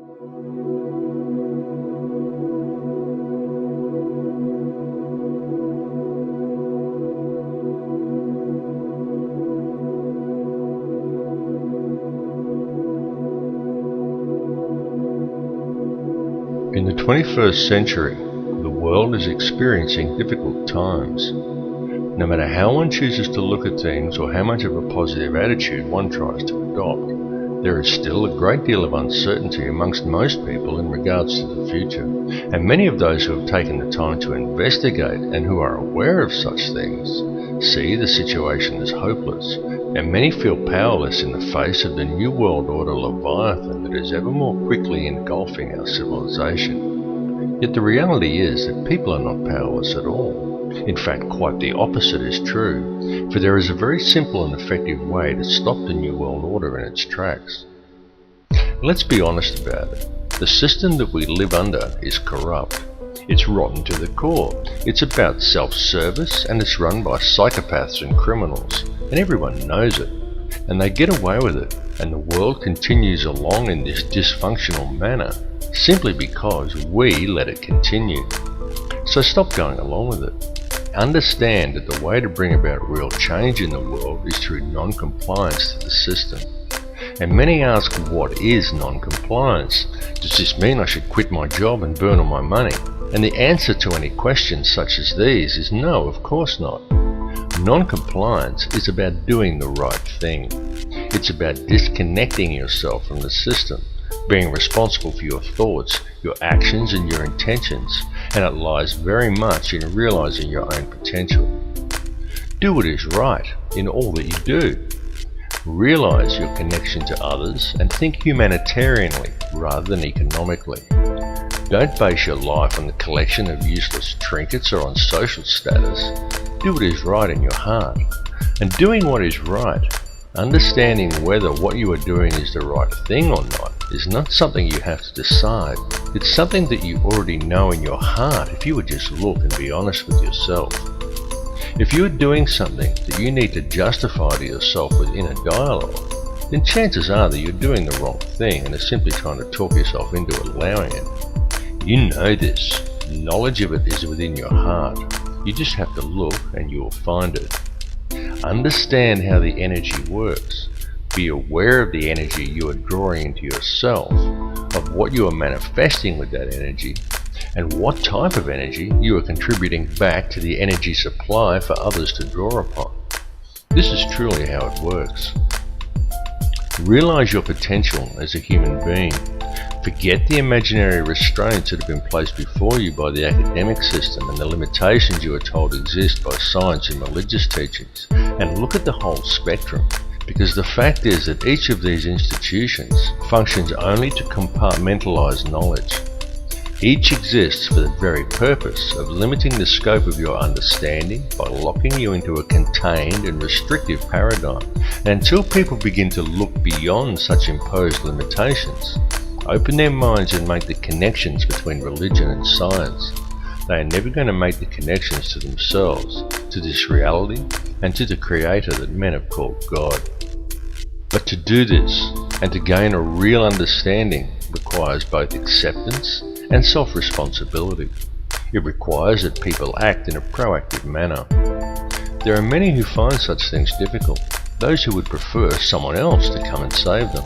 In the 21st century, the world is experiencing difficult times. No matter how one chooses to look at things or how much of a positive attitude one tries to adopt, there is still a great deal of uncertainty amongst most people in regards to the future, and many of those who have taken the time to investigate and who are aware of such things see the situation as hopeless, and many feel powerless in the face of the New World Order Leviathan that is ever more quickly engulfing our civilization. Yet the reality is that people are not powerless at all. In fact, quite the opposite is true, for there is a very simple and effective way to stop the New World Order in its tracks. Let's be honest about it. The system that we live under is corrupt. It's rotten to the core. It's about self-service, and it's run by psychopaths and criminals, and everyone knows it. And they get away with it, and the world continues along in this dysfunctional manner, simply because we let it continue. So stop going along with it. Understand that the way to bring about real change in the world is through non-compliance to the system. And many ask, what is non-compliance? Does this mean I should quit my job and burn all my money? And the answer to any questions such as these is no, of course not. Non-compliance is about doing the right thing. It's about disconnecting yourself from the system, being responsible for your thoughts, your actions and your intentions, and it lies very much in realizing your own potential. Do what is right in all that you do. Realize your connection to others and think humanitarianly rather than economically. Don't base your life on the collection of useless trinkets or on social status. Do what is right in your heart. And doing what is right, understanding whether what you are doing is the right thing or not, is not something you have to decide. It's something that you already know in your heart if you would just look and be honest with yourself. If you are doing something that you need to justify to yourself with inner dialogue, then chances are that you're doing the wrong thing and are simply trying to talk yourself into allowing it. You know this. Knowledge of it is within your heart. You just have to look and you will find it. Understand how the energy works. Be aware of the energy you are drawing into yourself, of what you are manifesting with that energy, and what type of energy you are contributing back to the energy supply for others to draw upon. This is truly how it works. Realize your potential as a human being. Forget the imaginary restraints that have been placed before you by the academic system and the limitations you are told exist by science and religious teachings, and look at the whole spectrum, because the fact is that each of these institutions functions only to compartmentalize knowledge. Each exists for the very purpose of limiting the scope of your understanding by locking you into a contained and restrictive paradigm. And until people begin to look beyond such imposed limitations, open their minds and make the connections between religion and science, they are never going to make the connections to themselves, to this reality, and to the Creator that men have called God. But to do this, and to gain a real understanding, requires both acceptance and self-responsibility. It requires that people act in a proactive manner. There are many who find such things difficult, those who would prefer someone else to come and save them.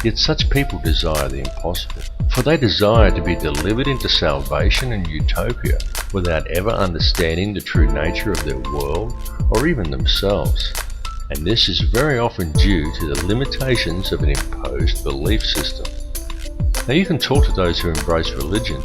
Yet such people desire the impossible, for they desire to be delivered into salvation and utopia without ever understanding the true nature of their world or even themselves. And this is very often due to the limitations of an imposed belief system. Now you can talk to those who embrace religion.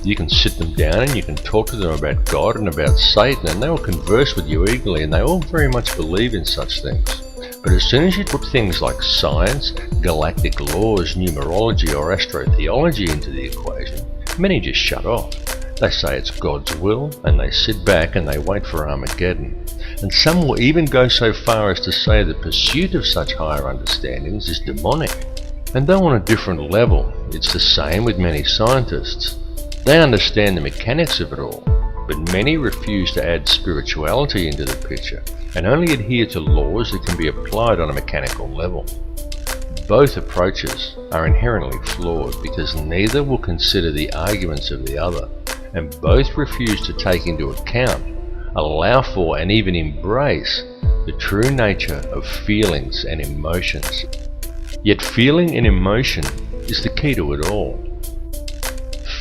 You can sit them down and you can talk to them about God and about Satan, and they will converse with you eagerly, and they all very much believe in such things. But as soon as you put things like science, galactic laws, numerology or astrotheology into the equation, many just shut off. They say it's God's will, and they sit back and they wait for Armageddon. And some will even go so far as to say the pursuit of such higher understandings is demonic. And though on a different level, it's the same with many scientists. They understand the mechanics of it all, but many refuse to add spirituality into the picture and only adhere to laws that can be applied on a mechanical level. Both approaches are inherently flawed because neither will consider the arguments of the other, and both refuse to take into account, allow for, and even embrace the true nature of feelings and emotions. Yet feeling and emotion is the key to it all.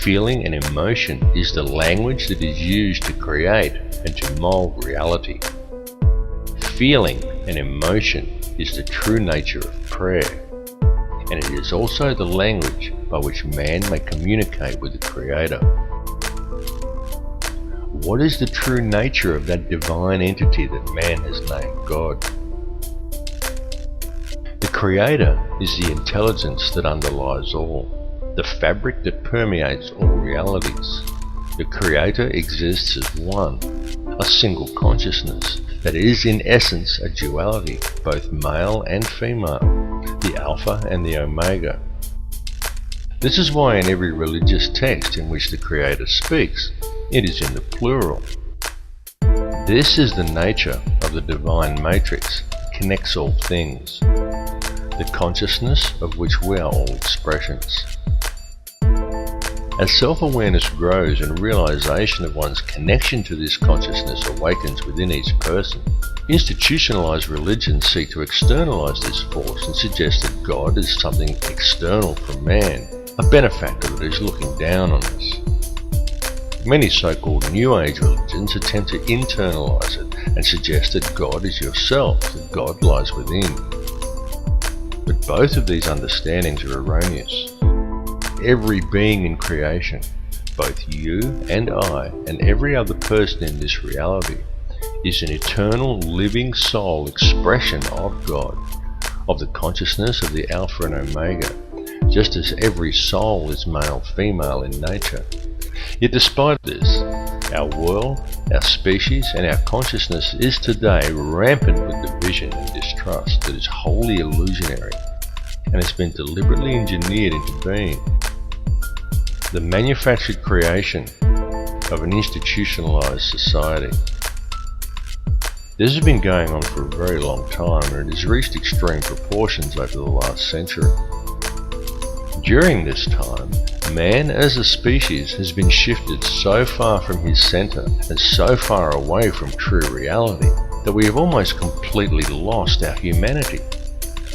Feeling and emotion is the language that is used to create and to mold reality. Feeling and emotion is the true nature of prayer, and it is also the language by which man may communicate with the Creator. What is the true nature of that divine entity that man has named God? The Creator is the intelligence that underlies all, the fabric that permeates all realities. The Creator exists as one, a single consciousness that is in essence a duality, both male and female, the Alpha and the Omega. This is why in every religious text in which the Creator speaks, it is in the plural. This is the nature of the divine matrix, connects all things, the consciousness of which we are all expressions. As self-awareness grows and realization of one's connection to this consciousness awakens within each person, institutionalized religions seek to externalize this force and suggest that God is something external from man, a benefactor that is looking down on us. Many so-called New Age religions attempt to internalize it and suggest that God is yourself, that God lies within. But both of these understandings are erroneous. Every being in creation, both you and I and every other person in this reality, is an eternal living soul expression of God, of the consciousness of the Alpha and Omega, just as every soul is male-female in nature. Yet despite this, our world, our species and our consciousness is today rampant with division and distrust that is wholly illusionary and has been deliberately engineered into being. The manufactured creation of an institutionalized society. This has been going on for a very long time, and it has reached extreme proportions over the last century. During this time, man as a species has been shifted so far from his center and so far away from true reality that we have almost completely lost our humanity.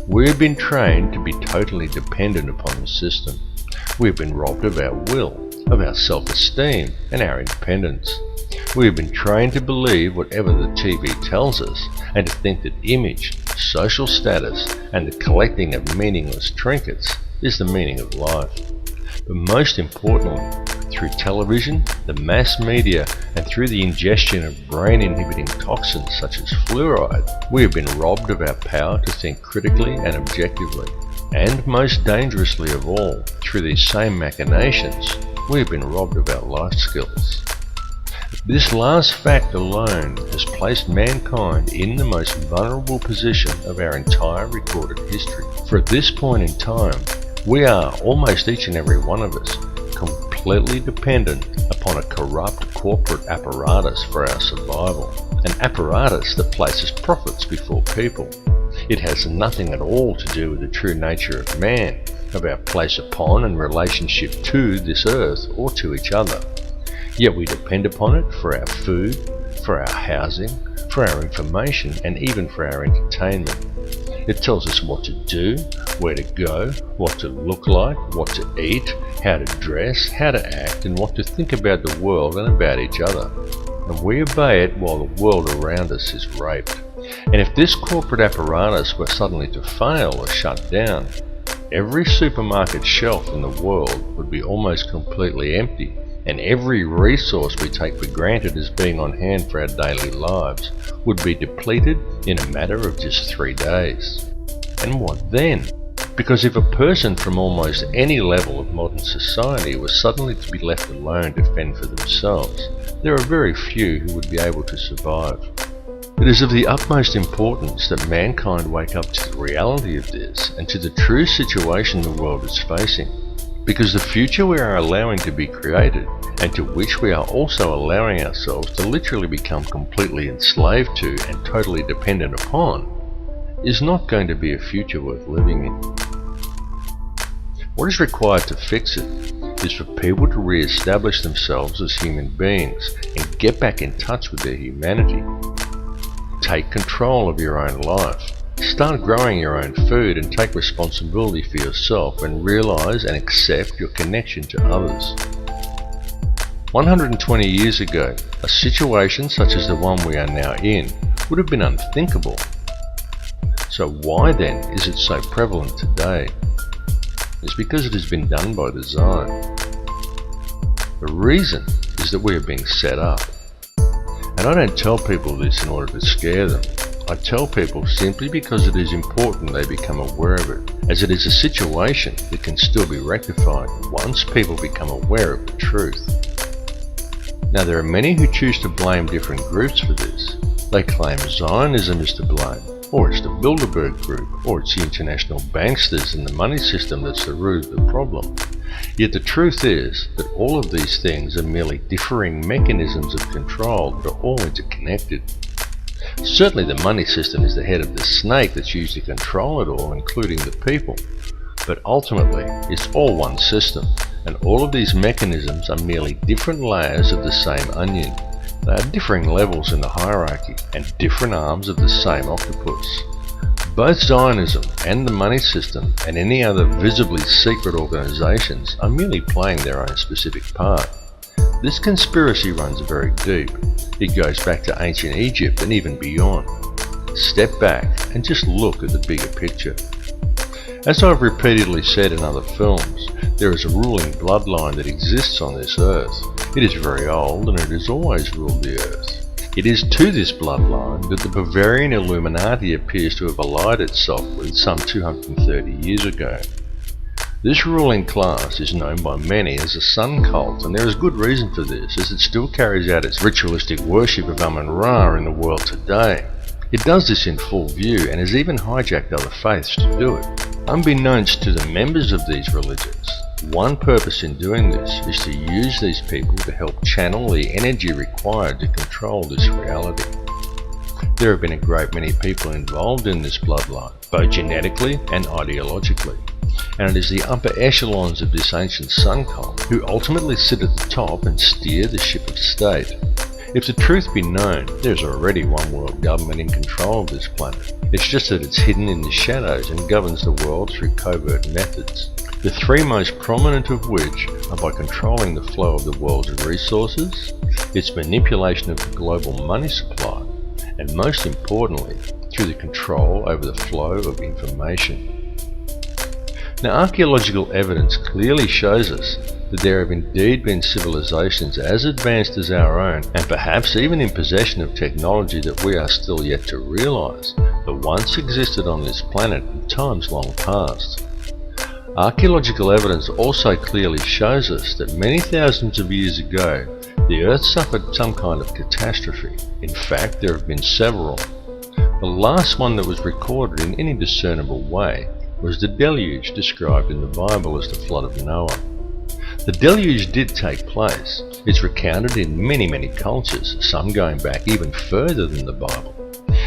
We have been trained to be totally dependent upon the system. We have been robbed of our will, of our self-esteem and our independence. We have been trained to believe whatever the TV tells us and to think that image, social status and the collecting of meaningless trinkets is the meaning of life. But most importantly, through television, the mass media and through the ingestion of brain-inhibiting toxins such as fluoride, we have been robbed of our power to think critically and objectively. And most dangerously of all, through these same machinations, we have been robbed of our life skills. This last fact alone has placed mankind in the most vulnerable position of our entire recorded history. For at this point in time, we are, almost each and every one of us, completely dependent upon a corrupt corporate apparatus for our survival, an apparatus that places profits before people. It has nothing at all to do with the true nature of man, of our place upon and relationship to this earth or to each other. Yet we depend upon it for our food, for our housing, for our information, and even for our entertainment. It tells us what to do, where to go, what to look like, what to eat, how to dress, how to act, and what to think about the world and about each other. And we obey it while the world around us is raped. And if this corporate apparatus were suddenly to fail or shut down, every supermarket shelf in the world would be almost completely empty, and every resource we take for granted as being on hand for our daily lives would be depleted in a matter of just 3 days. And what then? Because if a person from almost any level of modern society was suddenly to be left alone to fend for themselves, there are very few who would be able to survive. It is of the utmost importance that mankind wake up to the reality of this and to the true situation the world is facing, because the future we are allowing to be created, and to which we are also allowing ourselves to literally become completely enslaved to and totally dependent upon, is not going to be a future worth living in. What is required to fix it is for people to re-establish themselves as human beings and get back in touch with their humanity. Take control of your own life. Start growing your own food and take responsibility for yourself and realize and accept your connection to others. 120 years ago, a situation such as the one we are now in would have been unthinkable. So why then is it so prevalent today? It's because it has been done by design. The reason is that we are being set up. And I don't tell people this in order to scare them. I tell people simply because it is important they become aware of it, as it is a situation that can still be rectified once people become aware of the truth. Now there are many who choose to blame different groups for this. They claim Zionism is to blame, or it's the Bilderberg Group, or it's the international banksters and the money system that's the root of the problem. Yet the truth is that all of these things are merely differing mechanisms of control that are all interconnected. Certainly the money system is the head of the snake that's used to control it all, including the people. But ultimately, it's all one system, and all of these mechanisms are merely different layers of the same onion. They are differing levels in the hierarchy, and different arms of the same octopus. Both Zionism and the money system and any other visibly secret organizations are merely playing their own specific part. This conspiracy runs very deep. It goes back to ancient Egypt and even beyond. Step back and just look at the bigger picture. As I've repeatedly said in other films, there is a ruling bloodline that exists on this earth. It is very old and it has always ruled the earth. It is to this bloodline that the Bavarian Illuminati appears to have allied itself with some 230 years ago. This ruling class is known by many as the Sun Cult, and there is good reason for this, as it still carries out its ritualistic worship of Amun-Ra in the world today. It does this in full view and has even hijacked other faiths to do it. Unbeknownst to the members of these religions, one purpose in doing this is to use these people to help channel the energy required to control this reality. There have been a great many people involved in this bloodline, both genetically and ideologically. And it is the upper echelons of this ancient sun cult who ultimately sit at the top and steer the ship of state. If the truth be known, there's already one world government in control of this planet. It's just that it's hidden in the shadows and governs the world through covert methods. The three most prominent of which are by controlling the flow of the world's resources, its manipulation of the global money supply, and most importantly, through the control over the flow of information. Now, archaeological evidence clearly shows us that there have indeed been civilizations as advanced as our own, and perhaps even in possession of technology that we are still yet to realize, that once existed on this planet in times long past. Archaeological evidence also clearly shows us that many thousands of years ago, the Earth suffered some kind of catastrophe. In fact, there have been several. The last one that was recorded in any discernible way was the deluge described in the Bible as the flood of Noah. The deluge did take place. It's recounted in many cultures, some going back even further than the Bible.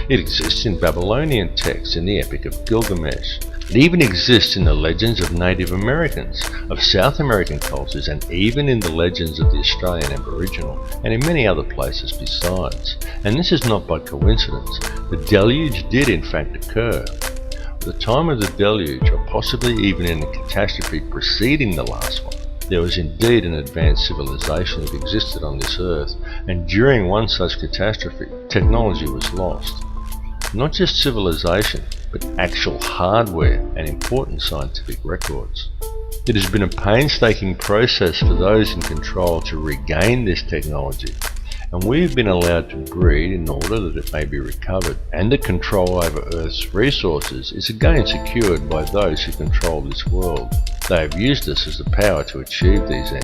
It exists in Babylonian texts in the Epic of Gilgamesh. It even exists in the legends of Native Americans, of South American cultures, and even in the legends of the Australian Aboriginal, and in many other places besides. And this is not by coincidence. The deluge did in fact occur. At the time of the deluge, or possibly even in the catastrophe preceding the last one, there was indeed an advanced civilization that existed on this earth, and during one such catastrophe, technology was lost. Not just civilization, but actual hardware and important scientific records. It has been a painstaking process for those in control to regain this technology, and we have been allowed to breed in order that it may be recovered, and the control over Earth's resources is again secured by those who control this world. They have used us as the power to achieve these ends.